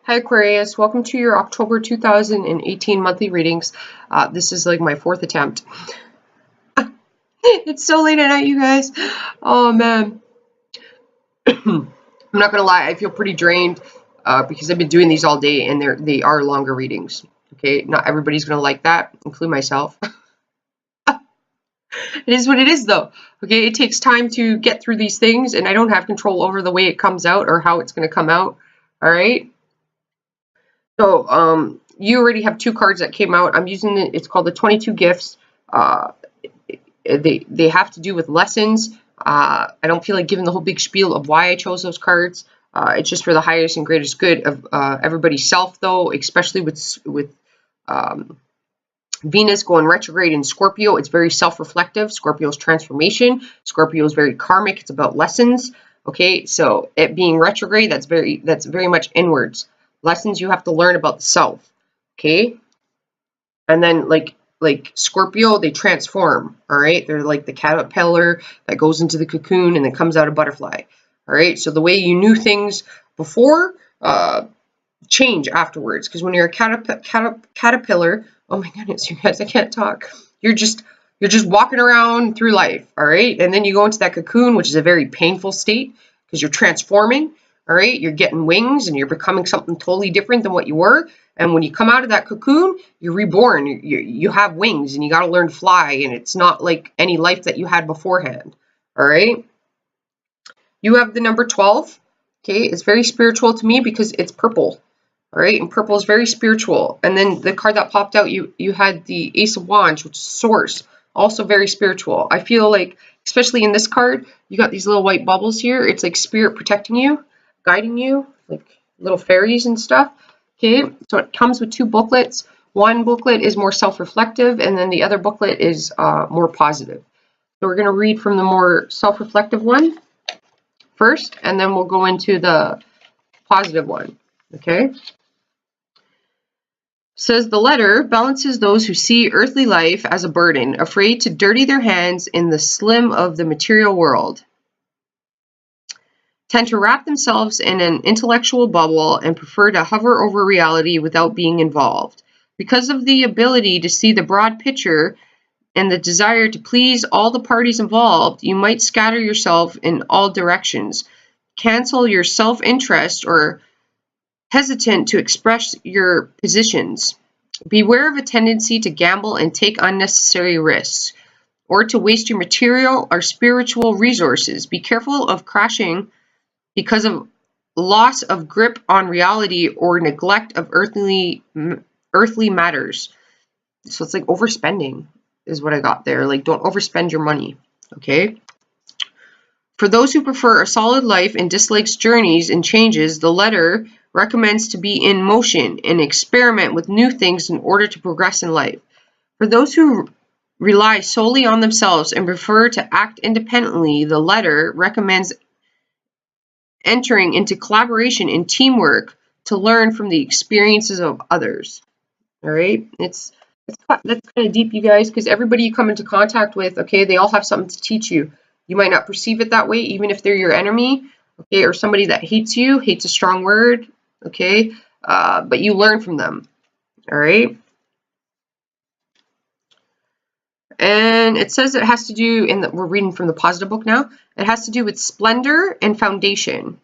Hi Aquarius, welcome to your October 2018 monthly readings. This is like my fourth attempt. It's so late at night, you guys. Oh man. I'm not gonna lie, I feel pretty drained because I've been doing these all day and they are longer readings. Okay, not everybody's gonna like that, including myself. It is what it is though. Okay, it takes time to get through these things and I don't have control over the way it comes out or how it's gonna come out. All right. So you already have two cards that came out. I'm using it. It's called the 22 Gifts. They have to do with lessons. I don't feel like giving the whole big spiel of why I chose those cards. It's just for the highest and greatest good of everybody's self, though, especially with Venus going retrograde in Scorpio. It's very self-reflective. Scorpio's transformation. Scorpio is very karmic. It's about lessons. Okay, so it being retrograde, that's very much inwards. Lessons you have to learn about the self. Okay, and then like Scorpio, they transform. All right, they're like the caterpillar that goes into the cocoon and then comes out a butterfly. All right, so the way you knew things before change afterwards, because when you're a caterpillar, oh my goodness, you guys, I can't talk. You're just walking around through life, all right? And then you go into that cocoon, which is a very painful state because you're transforming, all right? You're getting wings and you're becoming something totally different than what you were. And when you come out of that cocoon, you're reborn. You have wings and you got to learn to fly, and it's not like any life that you had beforehand, all right? You have the number 12, okay? It's very spiritual to me because it's purple. All right, and purple is very spiritual. And then the card that popped out, you had the Ace of Wands, which is Source, also very spiritual. I feel like, especially in this card, you got these little white bubbles here. It's like spirit protecting you, guiding you, like little fairies and stuff. Okay, so it comes with two booklets. One booklet is more self-reflective, and then the other booklet is more positive. So we're going to read from the more self-reflective one first, and then we'll go into the positive one. Okay. Says the letter balances those who see earthly life as a burden, afraid to dirty their hands in the slim of the material world, tend to wrap themselves in an intellectual bubble and prefer to hover over reality without being involved. Because of the ability to see the broad picture and the desire to please all the parties involved, you might scatter yourself in all directions, cancel your self-interest, or hesitant to express your positions. Beware of a tendency to gamble and take unnecessary risks, or to waste your material or spiritual resources. Be careful of crashing because of loss of grip on reality or neglect of earthly matters. So it's like overspending is what I got there. Like, don't overspend your money, okay? For those who prefer a solid life and dislikes journeys and changes, the letter recommends to be in motion and experiment with new things in order to progress in life. For those who rely solely on themselves and prefer to act independently, the letter recommends entering into collaboration and teamwork to learn from the experiences of others. All right, that's kind of deep, you guys, because everybody you come into contact with, okay, they all have something to teach you. You might not perceive it that way, even if they're your enemy, okay, or somebody that hates you. Hate's a strong word, okay, but you learn from them, all right? And it says it has to do, we're reading from the positive book now, it has to do with splendor and foundation,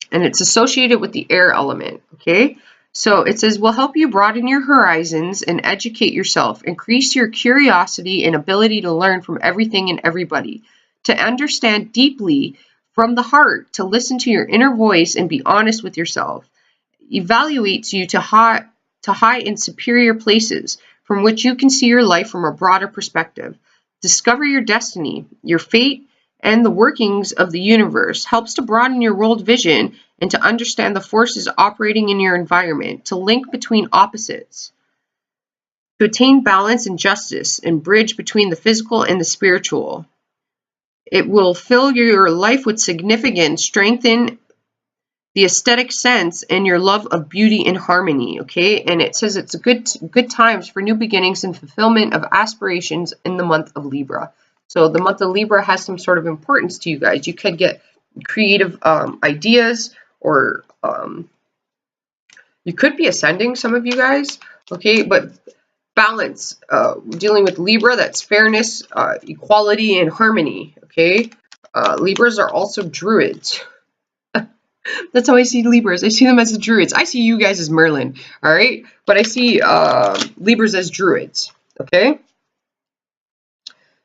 and it's associated with the air element, okay? So it says, will help you broaden your horizons and educate yourself, increase your curiosity and ability to learn from everything and everybody, to understand deeply from the heart, to listen to your inner voice and be honest with yourself, evaluates you to high and superior places from which you can see your life from a broader perspective. Discover your destiny, your fate, and the workings of the universe, helps to broaden your world vision and to understand the forces operating in your environment, to link between opposites, to attain balance and justice, and bridge between the physical and the spiritual. It will fill your life with significance, strengthen the aesthetic sense, and your love of beauty and harmony, okay? And it says it's good times for new beginnings and fulfillment of aspirations in the month of Libra. So the month of Libra has some sort of importance to you guys. You could get creative ideas or You could be ascending, some of you guys, okay, but balance, dealing with Libra, that's fairness, equality, and harmony, okay? Libras are also druids. That's how I see Libras. I see them as the druids. I see you guys as Merlin, all right? But I see Libras as druids, okay?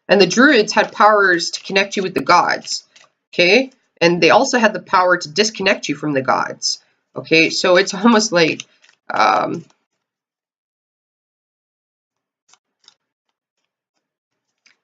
And the druids had powers to connect you with the gods, okay? And they also had the power to disconnect you from the gods, okay? So it's almost like,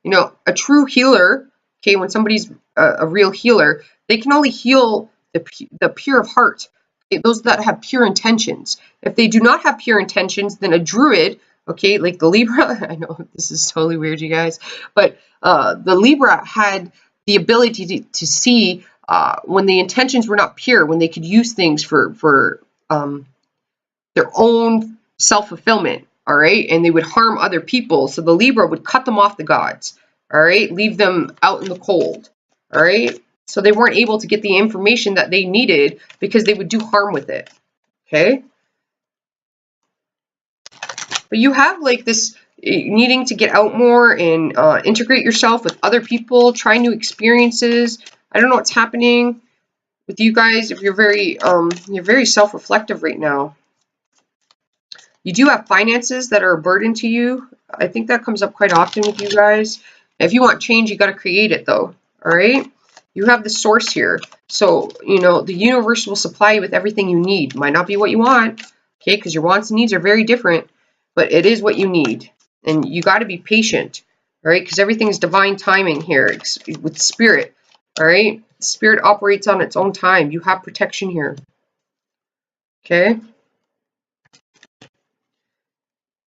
you know, a true healer, okay, when somebody's a real healer, they can only heal the pure of heart, okay, those that have pure intentions. If they do not have pure intentions, then a druid, okay, like the Libra, I know this is totally weird, you guys, but the Libra had the ability to see when the intentions were not pure, when they could use things for their own self-fulfillment, all right? And they would harm other people. So the Libra would cut them off the gods, all right? Leave them out in the cold, all right? So they weren't able to get the information that they needed because they would do harm with it, okay? But you have like this needing to get out more and integrate yourself with other people, try new experiences. I don't know what's happening with you guys if you're very self-reflective right now. You do have finances that are a burden to you. I think that comes up quite often with you guys. If you want change, you got to create it though, all right? You have the source here. So, you know, the universe will supply you with everything you need. Might not be what you want, okay, because your wants and needs are very different, but it is what you need. And you got to be patient, all right, because everything is divine timing here with spirit, all right? Spirit operates on its own time. You have protection here, okay?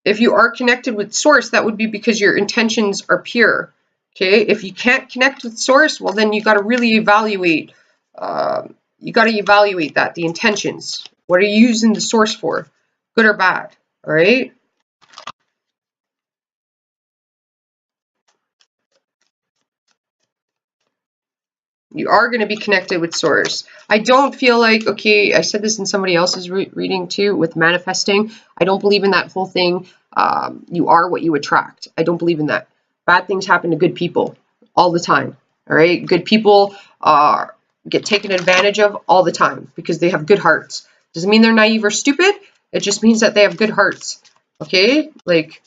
If you are connected with source, that would be because your intentions are pure, okay? If you can't connect with source, well, then you got to really evaluate, that, the intentions. What are you using the source for, good or bad, all right? You are going to be connected with source. I don't feel like, okay, I said this in somebody else's reading too with manifesting. I don't believe in that whole thing. You are what you attract. I don't believe in that. Bad things happen to good people all the time. All right. Good people get taken advantage of all the time because they have good hearts. Doesn't mean they're naive or stupid. It just means that they have good hearts. Okay. Like,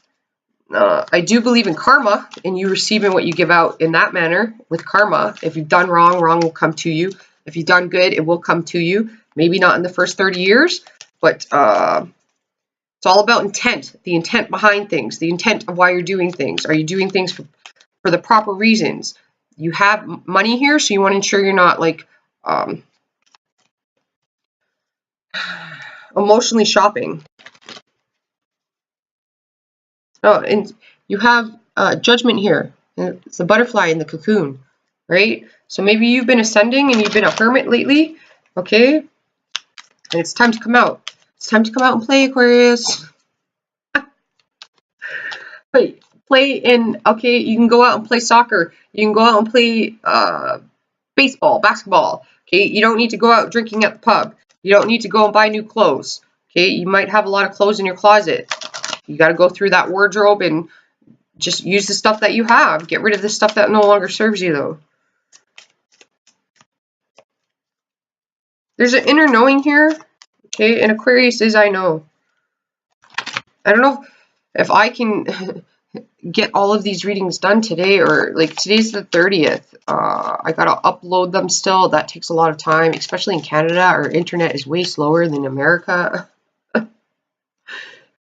I do believe in karma and you receiving what you give out in that manner with karma. If you've done wrong, wrong will come to you. If you've done good, it will come to you. Maybe not in the first 30 years, but it's all about intent, the intent behind things, the intent of why you're doing things. Are you doing things for the proper reasons? You have money here, so you want to ensure you're not like emotionally shopping. Oh, and you have judgment here. It's the butterfly in the cocoon, right? So maybe you've been ascending and you've been a hermit lately, okay? And it's time to come out. It's time to come out and play, Aquarius. Play in, okay, you can go out and play soccer. You can go out and play baseball, basketball, okay? You don't need to go out drinking at the pub. You don't need to go and buy new clothes, okay? You might have a lot of clothes in your closet. You got to go through that wardrobe and just use the stuff that you have. Get rid of the stuff that no longer serves you, though. There's an inner knowing here, okay? And Aquarius is I know. I don't know if I can get all of these readings done today, or like today's the 30th. I got to upload them still. That takes a lot of time, especially in Canada. Our internet is way slower than America.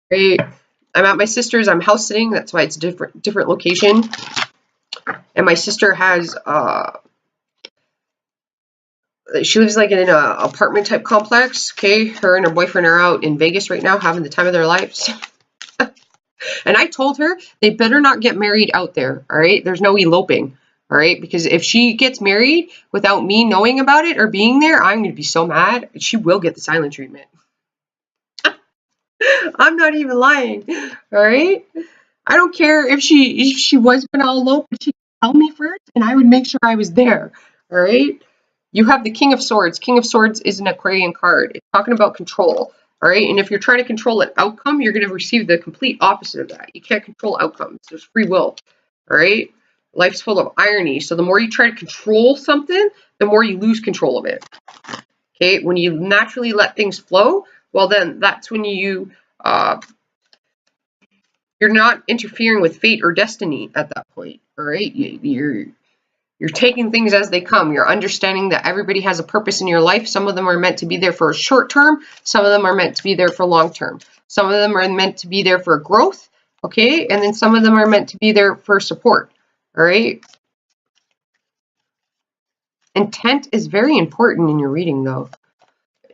Right? I'm at my sister's. I'm house sitting. That's why it's a different location. And my sister has she lives like in an apartment type complex. Okay, her and her boyfriend are out in Vegas right now, having the time of their lives. And I told her they better not get married out there. All right, there's no eloping. All right, because if she gets married without me knowing about it or being there, I'm going to be so mad. She will get the silent treatment. I'm not even lying. All right. I don't care if she was going to elope, but she could tell me first, and I would make sure I was there. All right. You have the King of Swords. King of Swords is an Aquarian card. It's talking about control. All right, and if you're trying to control an outcome, you're going to receive the complete opposite of that. You can't control outcomes. There's free will. All right, life's full of irony. So the more you try to control something, the more you lose control of it. Okay, when you naturally let things flow, well, then that's when you're not interfering with fate or destiny at that point. All right, you're taking things as they come. You're understanding that everybody has a purpose in your life. Some of them are meant to be there for a short term. Some of them are meant to be there for long term. Some of them are meant to be there for growth, okay? And then some of them are meant to be there for support, all right? Intent is very important in your reading, though.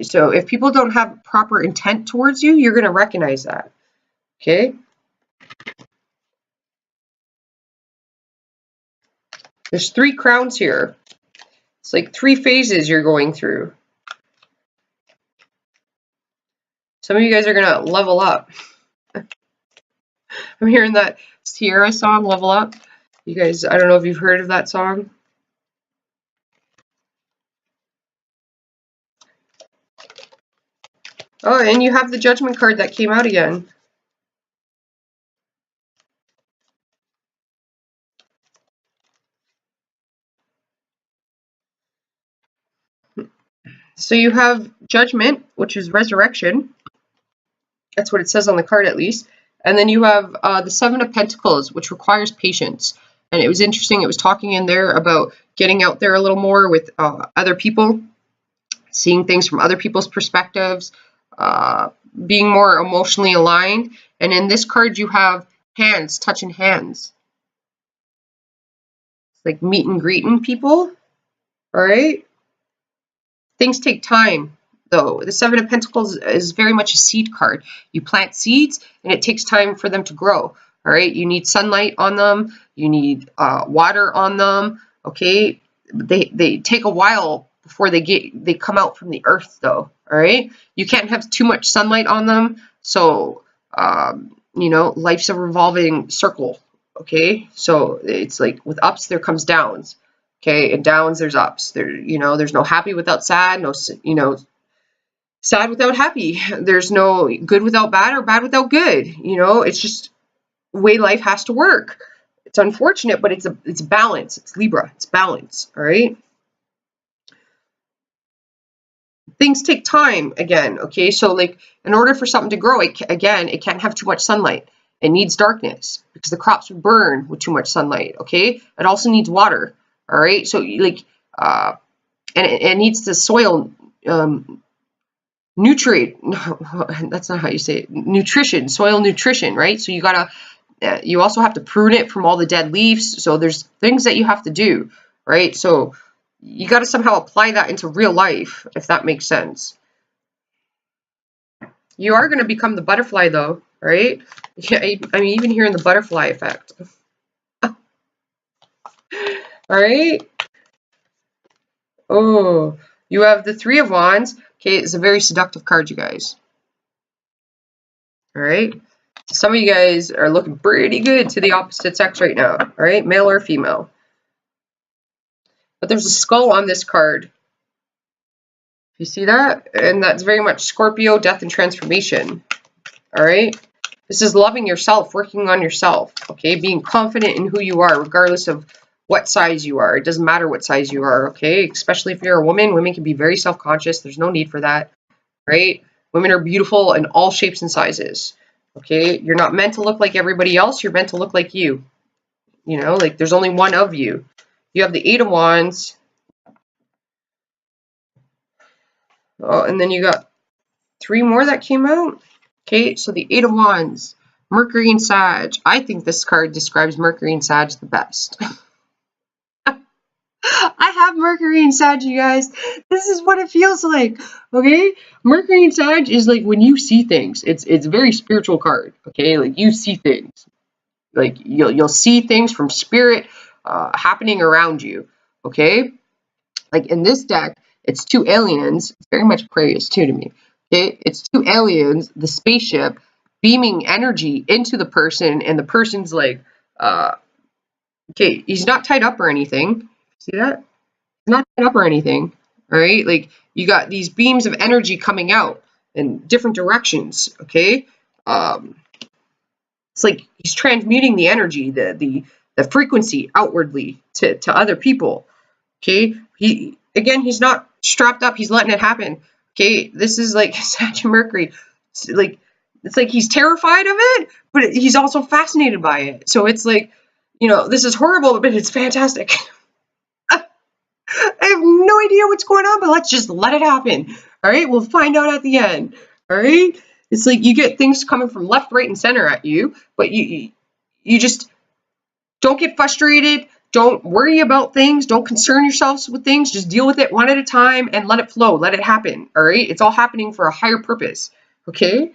So if people don't have proper intent towards you, you're going to recognize that, okay? There's 3 crowns here. It's like 3 phases you're going through. Some of you guys are going to level up. I'm hearing that Sierra song, Level Up. You guys, I don't know if you've heard of that song. Oh, and you have the Judgment card that came out again. So you have Judgment, which is resurrection. That's what it says on the card, at least. And then you have the 7 of Pentacles, which requires patience. And it was interesting. It was talking in there about getting out there a little more with other people, seeing things from other people's perspectives, being more emotionally aligned. And in this card, you have hands touching hands. It's like meet and greeting people. All right. Things take time, though. The 7 of Pentacles is very much a seed card. You plant seeds, and it takes time for them to grow. All right. You need sunlight on them. You need water on them. Okay. They take a while before they come out from the earth, though. All right. You can't have too much sunlight on them. So, you know, life's a revolving circle. Okay. So it's like with ups, there comes downs. Okay, and downs, there's ups. There's no happy without sad, no, sad without happy. There's no good without bad or bad without good. It's just the way life has to work. It's unfortunate, but it's balance. It's Libra. It's balance. All right. Things take time again. Okay, so like in order for something to grow, it can't have too much sunlight. It needs darkness because the crops would burn with too much sunlight. Okay, it also needs water. All right, so and it needs the soil nutrient. No, that's not how you say it. Nutrition, soil nutrition, right? So you also have to prune it from all the dead leaves. So there's things that you have to do, right? So you got to somehow apply that into real life, if that makes sense. You are going to become the butterfly, though, right? Yeah, I mean, even hearing the butterfly effect. All right. Oh, you have the 3 of Wands. Okay, it's a very seductive card, you guys. All right. Some of you guys are looking pretty good to the opposite sex right now. All right, male or female. But there's a skull on this card. You see that? And that's very much Scorpio, death, and transformation. All right. This is loving yourself, working on yourself. Okay, being confident in who you are, regardless of what size you are. It doesn't matter what size you are, okay? Especially if you're a woman. Women can be very self-conscious. There's no need for that, right? Women are beautiful in all shapes and sizes, okay? You're not meant to look like everybody else. You're meant to look like you. Like there's only one of you. You have the 8 of Wands. Oh, and then you got 3 more that came out. Okay, so the 8 of Wands, Mercury and Sag. I think this card describes Mercury and Sag the best. I have Mercury and Sag, you guys. This is what it feels like, okay? Mercury and Sag is like when you see things. It's a very spiritual card, okay? Like you see things. Like you'll see things from spirit happening around you, okay? Like in this deck, it's 2 aliens. It's very much Aquarius too to me. Okay? It's 2 aliens, the spaceship, beaming energy into the person, and the person's like, okay, he's not tied up or anything. See that? He's not tied up or anything. All right, like you got these beams of energy coming out. in different directions. Okay, um, it's like he's transmuting the energy, the frequency outwardly to other people. Okay, he's not strapped up. He's letting it happen. Okay, this is like Sag and Mercury. Like it's like he's terrified of it, but he's also fascinated by it. So it's like, this is horrible, but it's fantastic. I have no idea what's going on, but let's just let it happen. All right, we'll find out at the end. All right, it's like you get things coming from left, right, and center at you, but you just don't get frustrated. Don't worry about things. Don't concern yourselves with things. Just deal with it one at a time and let it flow. Let it happen. All right, it's all happening for a higher purpose. Okay,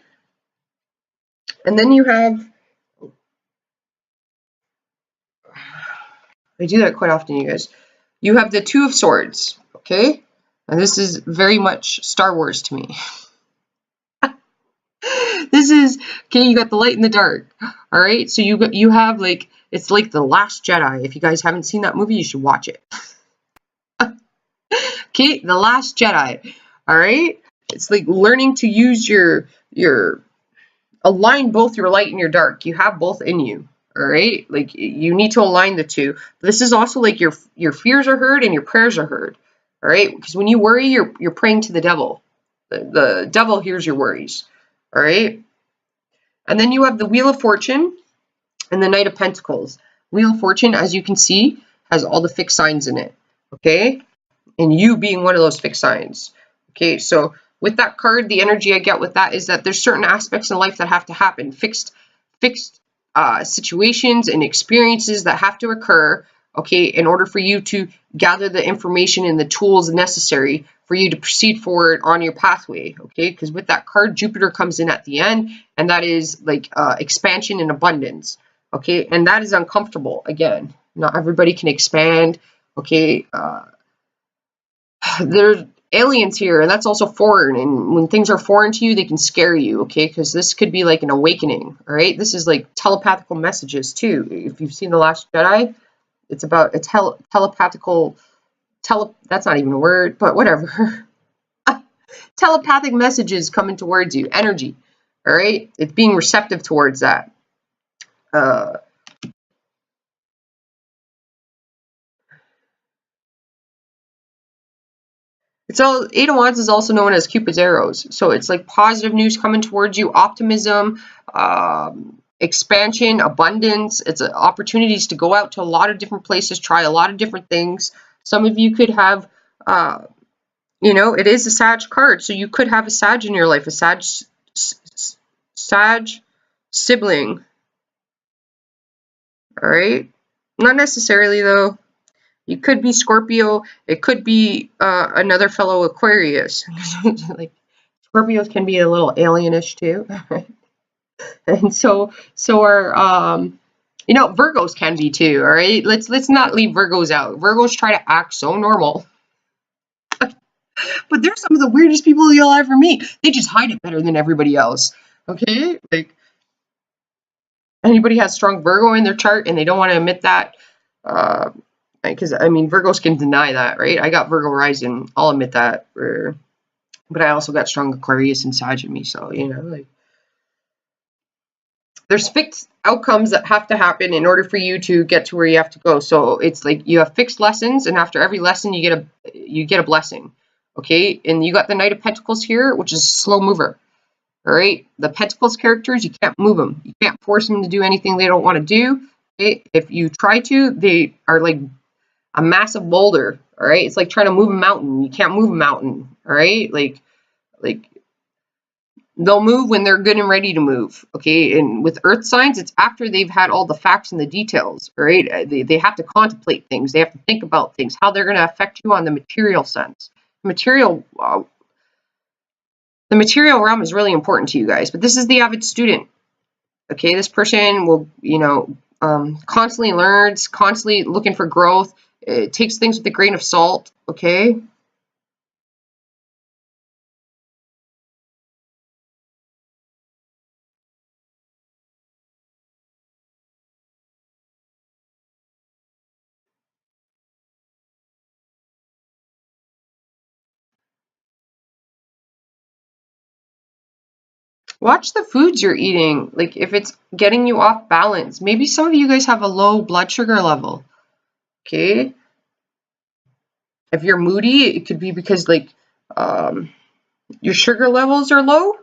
and then you have. I do that quite often, you guys. You have the Two of Swords. Okay, and this is very much Star Wars to me. This is okay. You got the light and the dark. All right, so you have like, it's like the Last Jedi. If you guys haven't seen that movie, you should watch it. Okay, the Last Jedi. All right, it's like learning to use your align both your light and your dark. You have both in you. All right, like you need to align the two. This is also like your fears are heard and your prayers are heard. All right, because when you worry, you're praying to the devil. The devil hears your worries. All right. And then you have the Wheel of Fortune and the Knight of Pentacles. Wheel of Fortune, as you can see, has all the fixed signs in it. Okay. And you being one of those fixed signs. Okay. So with that card, the energy I get with that is that there's certain aspects in life that have to happen. Fixed situations and experiences that have to occur, okay, in order for you to gather the information and the tools necessary for you to proceed forward on your pathway, okay? Because with that card, Jupiter comes in at the end, and that is like expansion and abundance, okay? And that is uncomfortable. Again, not everybody can expand, okay? There's aliens here, and that's also foreign, and when things are foreign to you, they can scare you, okay? Because this could be like an awakening. All right, this is like telepathical messages too. If you've seen The Last Jedi, it's about a telepathical that's not even a word, but whatever. Telepathic messages coming towards you, energy. All right, it's being receptive towards that. It's all, Eight of Wands is also known as Cupid's arrows. So it's like positive news coming towards you, optimism, expansion, abundance. It's opportunities to go out to a lot of different places, try a lot of different things. Some of you could have, it is a Sag card. So you could have a Sag in your life, a Sag sibling. All right. Not necessarily though. You could be Scorpio. It could be another fellow Aquarius. Like Scorpios can be a little alienish too, and so are Virgos can be too. All right, let's not leave Virgos out. Virgos try to act so normal, but they're some of the weirdest people you'll ever meet. They just hide it better than everybody else. Okay, like anybody has strong Virgo in their chart and they don't want to admit that. Because Virgos can deny that, right? I got Virgo rising, I'll admit that. But I also got strong Aquarius inside of me, so like there's fixed outcomes that have to happen in order for you to get to where you have to go. So it's like you have fixed lessons, and after every lesson you get a blessing. Okay, and you got the Knight of Pentacles here, which is a slow mover. All right, the Pentacles characters, you can't move them. You can't force them to do anything they don't want to do. Okay? If you try to, they are like a massive boulder. All right, it's like trying to move a mountain. You can't move a mountain. All right, like they'll move when they're good and ready to move. Okay, and with earth signs, it's after they've had all the facts and the details. All right, they have to contemplate things. They have to think about things, how they're going to affect you on the material sense. The material realm is really important to you guys, but this is the avid student. Okay, this person will, constantly learns, constantly looking for growth. It takes things with a grain of salt. Okay. Watch the foods you're eating, like if it's getting you off balance. Maybe some of you guys have a low blood sugar level, okay? If you're moody, it could be because like your sugar levels are low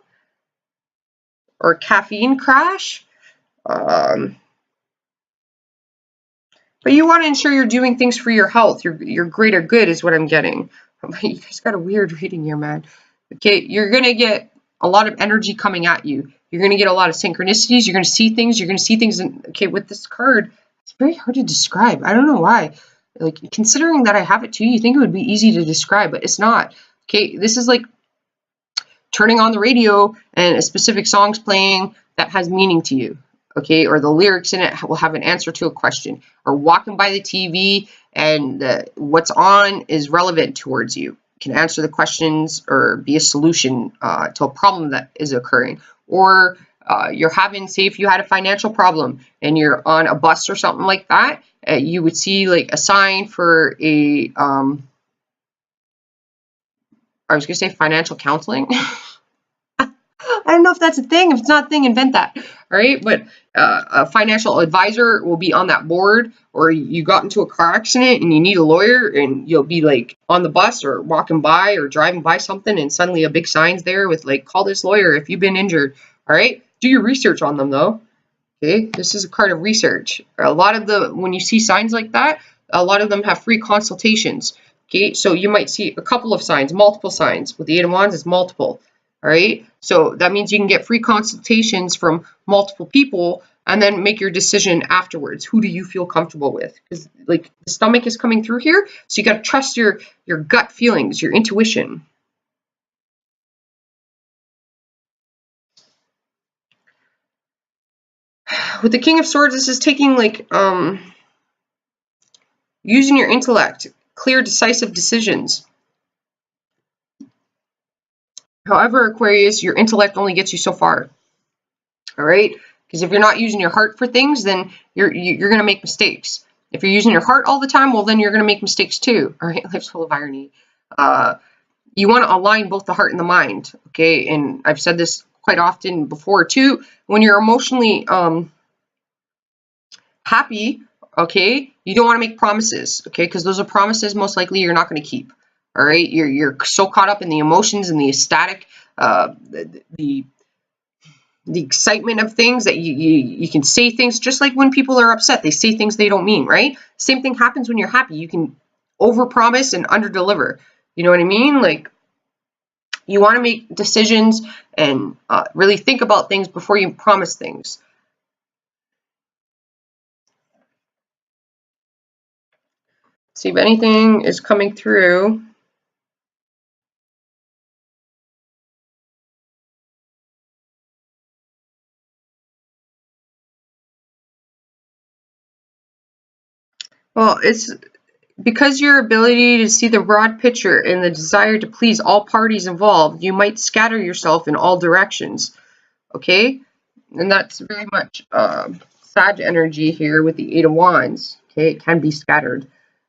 or caffeine crash. But you want to ensure you're doing things for your health, your greater good is what I'm getting. You guys got a weird reading here, man. Okay, you're going to get a lot of energy coming at you. You're going to get a lot of synchronicities. You're going to see things. You're going to see things. Okay, with this card, it's very hard to describe. I don't know why. Like, considering that I have it too, you think it would be easy to describe, but it's not. Okay, this is like turning on the radio and a specific song's playing that has meaning to you. Okay, or the lyrics in it will have an answer to a question. Or walking by the TV and what's on is relevant towards you. Can answer the questions or be a solution to a problem that is occurring. Or you're having, say if you had a financial problem and you're on a bus or something like that, you would see like a sign for a, I was going to say financial counseling. I don't know if that's a thing. If it's not a thing, invent that. All right. But a financial advisor will be on that board, or you got into a car accident and you need a lawyer, and you'll be like on the bus or walking by or driving by something, and suddenly a big sign's there with like, call this lawyer if you've been injured. All right. Do your research on them though. Okay. This is a card of research. A lot of when you see signs like that, a lot of them have free consultations. Okay. So you might see a couple of signs, multiple signs. With the Eight of Wands, it's multiple. All right, so that means you can get free consultations from multiple people and then make your decision afterwards. Who do you feel comfortable with? Because like the stomach is coming through here, so you got to trust your gut feelings, your intuition. With the King of Swords, this is taking like using your intellect, clear, decisive decisions. However, Aquarius, your intellect only gets you so far. All right, because if you're not using your heart for things, then you're going to make mistakes. If you're using your heart all the time, well, then you're going to make mistakes too. All right, life's full of irony. You want to align both the heart and the mind. Okay, and I've said this quite often before too. When you're emotionally happy, okay, you don't want to make promises. Okay, because those are promises most likely you're not going to keep. All right, you're so caught up in the emotions and the ecstatic, the excitement of things that you can say things just like when people are upset, they say things they don't mean, right? Same thing happens when you're happy. You can overpromise and underdeliver. You know what I mean? Like, you want to make decisions and really think about things before you promise things. See if anything is coming through. Well, it's because your ability to see the broad picture and the desire to please all parties involved, you might scatter yourself in all directions. Okay? And that's very much Sag energy here with the Eight of Wands. Okay? It can be scattered.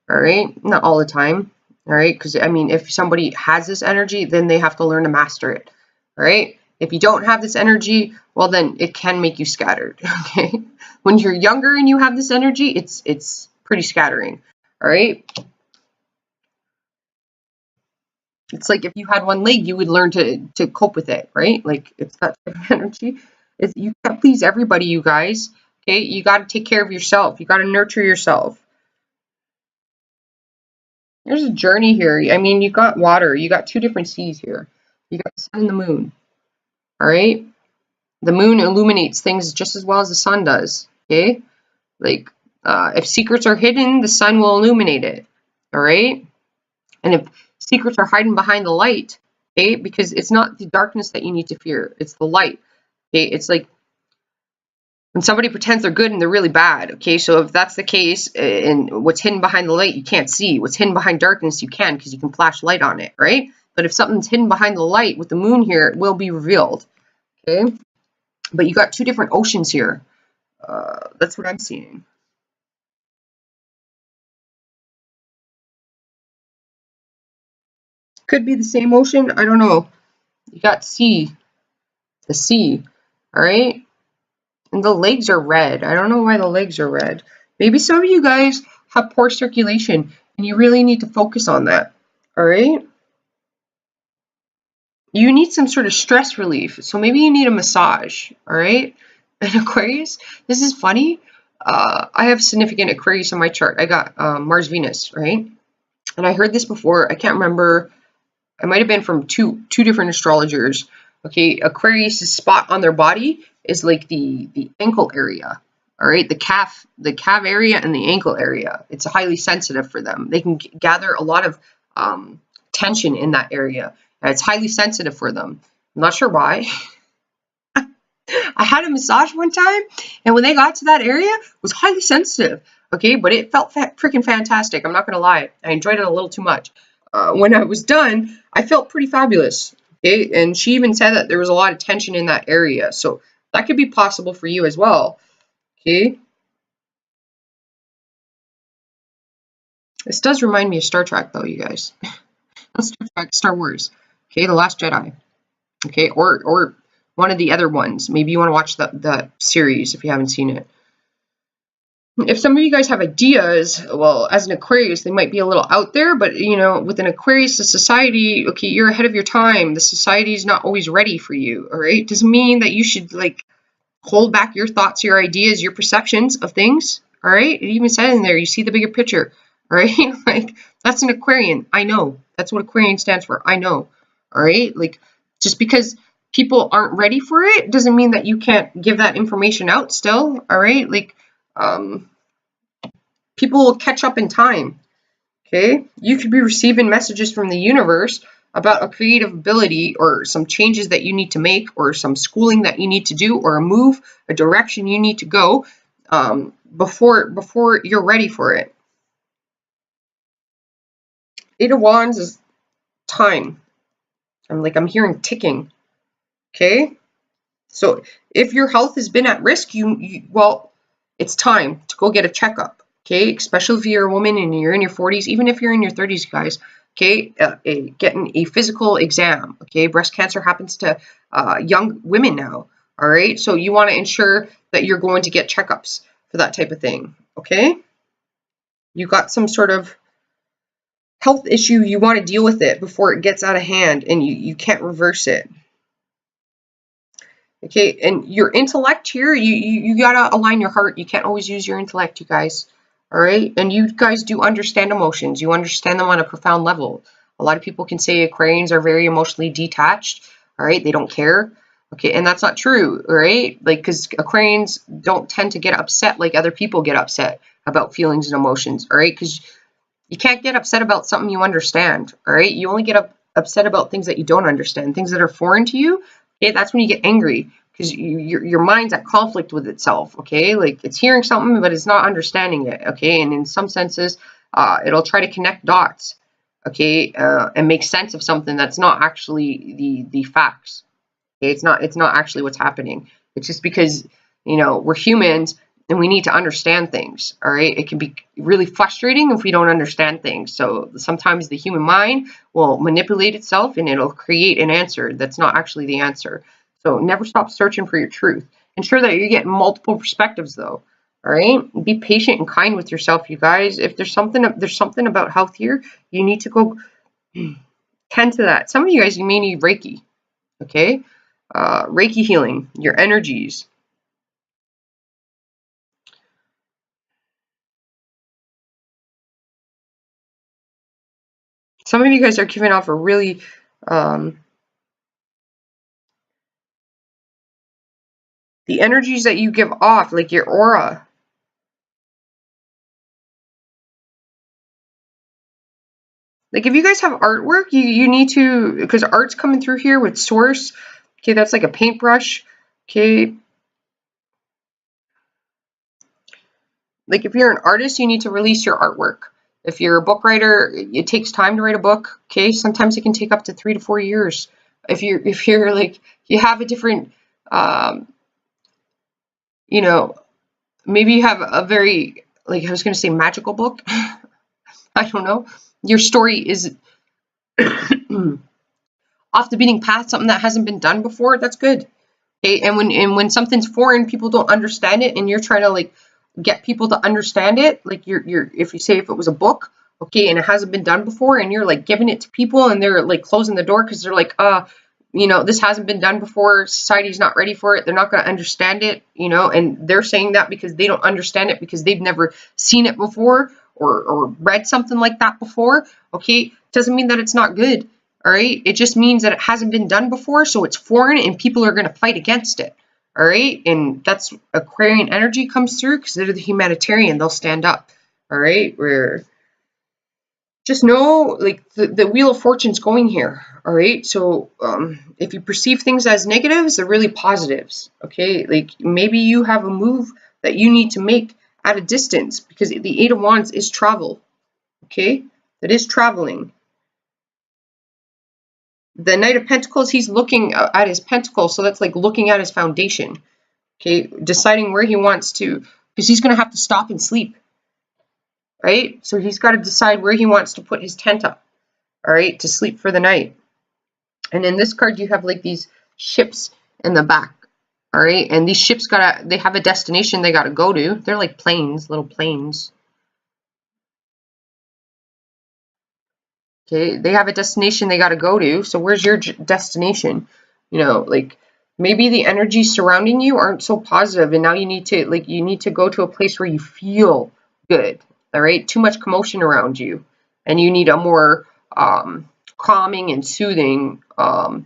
All right? Not all the time. All right? Because, I mean, if somebody has this energy, then they have to learn to master it. All right? If you don't have this energy, well, then it can make you scattered. Okay? When you're younger and you have this energy, it's pretty scattering. All right? It's like if you had one leg, you would learn to cope with it, right? Like, it's that type of energy. You can't please everybody, you guys. Okay? You got to take care of yourself. You got to nurture yourself. There's a journey here. I mean, you got water. You got two different seas here. You got the sun and the moon. All right? The moon illuminates things just as well as the sun does. Okay? Like, if secrets are hidden, the sun will illuminate it. All right? And if secrets are hiding behind the light, okay, because it's not the darkness that you need to fear, it's the light. Okay, it's like when somebody pretends they're good and they're really bad. Okay, so if that's the case, and what's hidden behind the light you can't see, what's hidden behind darkness you can, because you can flash light on it, right? But if something's hidden behind the light with the moon here, it will be revealed. Okay, but you got two different oceans here. That's what I'm seeing. Could be the same ocean. I don't know. You got sea. the sea, all right? And the legs are red. I don't know why the legs are red. Maybe some of you guys have poor circulation and you really need to focus on that, all right? You need some sort of stress relief. So maybe you need a massage, all right? And Aquarius, this is funny. I have significant Aquarius on my chart. I got Mars, Venus, right? And I heard this before. I can't remember. It might have been from two different astrologers. Okay, Aquarius' spot on their body is like the ankle area. All right, the calf area and the ankle area. It's highly sensitive for them. They can gather a lot of tension in that area. And it's highly sensitive for them. I'm not sure why. I had a massage one time, and when they got to that area, it was highly sensitive. Okay, but it felt freaking fantastic. I'm not gonna lie. I enjoyed it a little too much. When I was done, I felt pretty fabulous. Okay, and she even said that there was a lot of tension in that area, so that could be possible for you as well. Okay, this does remind me of Star Trek, though, you guys. Not Star Trek, Star Wars. Okay, The Last Jedi. Okay, or one of the other ones. Maybe you want to watch the series if you haven't seen it. If some of you guys have ideas, well, as an Aquarius, they might be a little out there, but you know, with an Aquarius, the society, okay, you're ahead of your time. The society is not always ready for you, all right? Doesn't mean that you should like hold back your thoughts, your ideas, your perceptions of things, all right? It even said in there, you see the bigger picture, all right? Like, that's an Aquarian. I know. That's what Aquarian stands for. I know, all right? Like, just because people aren't ready for it doesn't mean that you can't give that information out still, all right? Like, people will catch up in time, okay? You could be receiving messages from the universe about a creative ability or some changes that you need to make or some schooling that you need to do or a move, a direction you need to go before you're ready for it. Eight of Wands is time. I'm hearing ticking, okay? So if your health has been at risk, well, it's time to go get a checkup, okay? Especially if you're a woman and you're in your 40s, even if you're in your 30s, guys, okay? Getting a physical exam, okay? Breast cancer happens to young women now, all right? So you want to ensure that you're going to get checkups for that type of thing, okay? You got some sort of health issue, you want to deal with it before it gets out of hand and you can't reverse it. Okay, and your intellect here, you gotta align your heart. You can't always use your intellect, you guys. All right, and you guys do understand emotions. You understand them on a profound level. A lot of people can say Aquarians are very emotionally detached. All right, they don't care. Okay, and that's not true. All right, like because Aquarians don't tend to get upset like other people get upset about feelings and emotions. All right, because you can't get upset about something you understand. All right, you only get upset about things that you don't understand, things that are foreign to you. Okay, that's when you get angry because your mind's at conflict with itself. Okay, like it's hearing something but it's not understanding it. Okay, and in some senses, it'll try to connect dots. Okay, and make sense of something that's not actually the facts. Okay, it's not actually what's happening. It's just because we're humans and we need to understand things. All right, it can be really frustrating if we don't understand things. So sometimes the human mind will manipulate itself and it'll create an answer that's not actually the answer. So never stop searching for your truth. Ensure that you're getting multiple perspectives though. All right, be patient and kind with yourself, you guys. If there's something about health here, you need to go tend to that. Some of you guys, you may need Reiki. Okay, Reiki healing your energies. Some of you guys are giving off a really the energies that you give off, like your aura. Like if you guys have artwork, you need to, because art's coming through here with source. Okay, that's like a paintbrush. Okay. Like if you're an artist, you need to release your artwork. If you're a book writer, it takes time to write a book. Okay, sometimes it can take up to 3 to 4 years. If you're like you have a different, maybe you have a very, like I was going to say magical book. I don't know. Your story is off the beating path, something that hasn't been done before. That's good. Okay, and when something's foreign, people don't understand it, and you're trying to like get people to understand it. Like you're if you say if it was a book, okay, and it hasn't been done before, and you're like giving it to people, and they're like closing the door because they're like, this hasn't been done before. Society's not ready for it. They're not going to understand it, and they're saying that because they don't understand it because they've never seen it before or read something like that before. Okay, doesn't mean that it's not good. All right, it just means that it hasn't been done before, so it's foreign and people are going to fight against it. All right, and that's Aquarian energy comes through because they're the humanitarian. They'll stand up. All right, where just know like the wheel of fortune's going here. All right, so if you perceive things as negatives, they're really positives. Okay, like maybe you have a move that you need to make at a distance because the Eight of Wands is travel. Okay, that is traveling. The Knight of Pentacles, he's looking at his pentacle, so that's like looking at his foundation. Okay, deciding where he wants to, because he's going to have to stop and sleep, right? So he's got to decide where he wants to put his tent up, all right, to sleep for the night. And in this card, you have like these ships in the back, all right, and these ships they have a destination they got to go to. They're like planes, little planes. Okay, they have a destination they got to go to. So where's your destination? Like maybe the energy surrounding you aren't so positive, and now you need to go to a place where you feel good. All right, too much commotion around you, and you need a more calming and soothing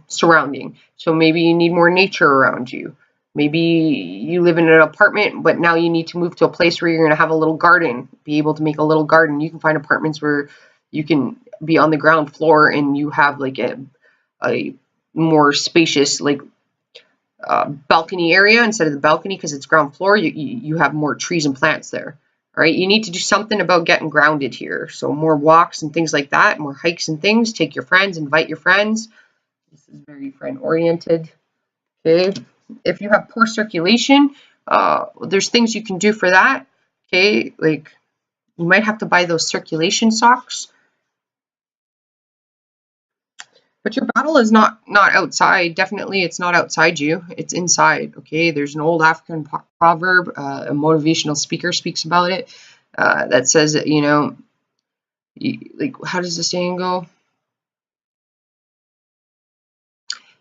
surrounding. So maybe you need more nature around you. Maybe you live in an apartment, but now you need to move to a place where you're going to have a little garden, be able to make a little garden. You can find apartments where you can be on the ground floor and you have like a more spacious like balcony area instead of the balcony because it's ground floor. You have more trees and plants there. All right, you need to do something about getting grounded here. So more walks and things like that, more hikes and things. Take your friends, invite your friends. This is very friend oriented. Okay, if you have poor circulation, there's things you can do for that. Okay, like you might have to buy those circulation socks. But your battle is not outside. Definitely, it's not outside you. It's inside. Okay. There's an old African proverb. A motivational speaker speaks about it. That says that like how does the saying go?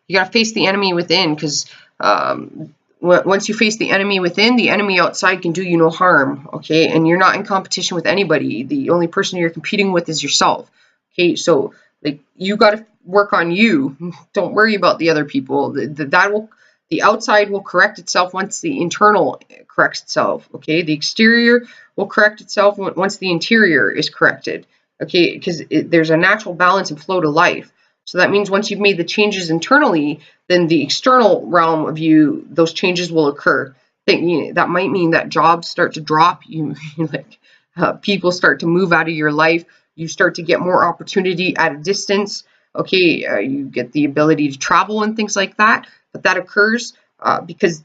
You gotta face the enemy within, because once you face the enemy within, the enemy outside can do you no harm. Okay, and you're not in competition with anybody. The only person you're competing with is yourself. Okay, so like you got to work on you. Don't worry about the other people. The outside will correct itself once the internal corrects itself. Okay, the exterior will correct itself once the interior is corrected. Okay, because there's a natural balance and flow to life. So that means once you've made the changes internally, then the external realm of you, those changes will occur. That might mean that jobs start to drop. People start to move out of your life. You start to get more opportunity at a distance. Okay, you get the ability to travel and things like that. But that occurs because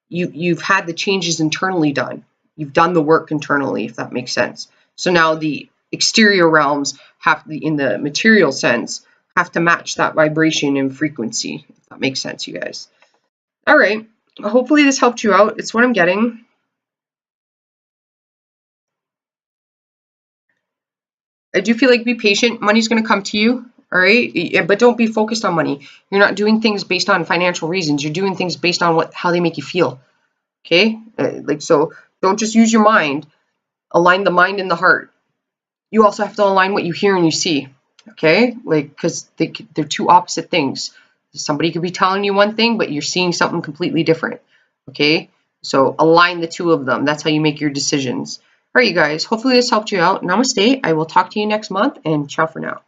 you've had the changes internally done. You've done the work internally, if that makes sense. So now the exterior realms in the material sense, have to match that vibration and frequency, if that makes sense, you guys. All right. Hopefully this helped you out. It's what I'm getting. I do feel like be patient. Money's going to come to you. All right. But don't be focused on money. You're not doing things based on financial reasons. You're doing things based on how they make you feel. Okay. So don't just use your mind. Align the mind and the heart. You also have to align what you hear and you see. Okay, because they're two opposite things. Somebody could be telling you one thing, but you're seeing something completely different. Okay, so align the two of them. That's how you make your decisions. All right, you guys, hopefully this helped you out. Namaste. I will talk to you next month, and ciao for now.